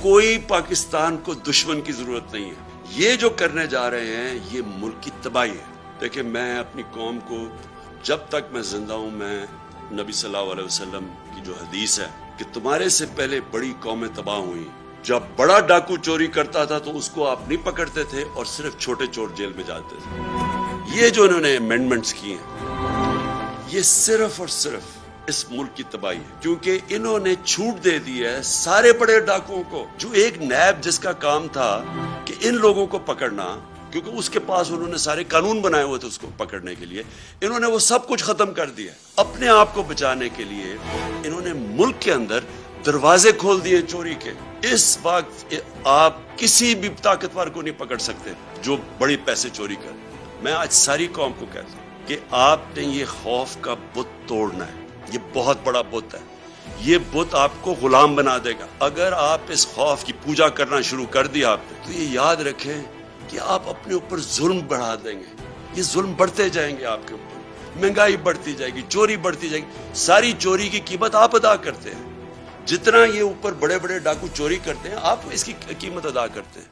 कोई पाकिस्तान को दुश्मन की जरूरत नहीं है। ये जो करने जा रहे हैं ये मुल्क की तबाही है। देखिए, मैं अपनी कौम को जब तक मैं जिंदा हूं, मैं नबी सल्लल्लाहु अलैहि वसल्लम की जो हदीस है कि तुम्हारे से पहले बड़ी कौमें तबाह हुई, जब बड़ा डाकू चोरी करता था तो उसको आप नहीं पकड़ते थे और सिर्फ छोटे चोर जेल में जाते थे। ये जो इन्होंने अमेंडमेंट्स किए हैं ये सिर्फ और सिर्फ इस मुल्क की तबाही है, क्योंकि इन्होंने छूट दे दी है सारे बड़े डाकुओं को। जो एक नैब जिसका काम था कि इन लोगों को पकड़ना, क्योंकि उसके पास उन्होंने सारे कानून बनाए हुए थे उसको पकड़ने के लिए, इन्होंने वो सब कुछ खत्म कर दिया। अपने आप को बचाने के लिए इन्होंने मुल्क के अंदर दरवाजे खोल दिए चोरी के। इस वक्त आप किसी भी ताकतवर को नहीं पकड़ सकते जो बड़ी पैसे चोरी करे। मैं आज सारी कौम को कहता हूं कि आपने ये खौफ का बुत तोड़ना है। ये बहुत बड़ा बुत है। ये बुत आपको गुलाम बना देगा। अगर आप इस खौफ की पूजा करना शुरू कर दिया आपने, तो ये याद रखें कि आप अपने ऊपर जुल्म बढ़ा देंगे। ये जुल्म बढ़ते जाएंगे आपके ऊपर, महंगाई बढ़ती जाएगी, चोरी बढ़ती जाएगी। सारी चोरी की कीमत आप अदा करते हैं। जितना ये ऊपर बड़े बड़े डाकू चोरी करते हैं, आप इसकी कीमत अदा करते हैं।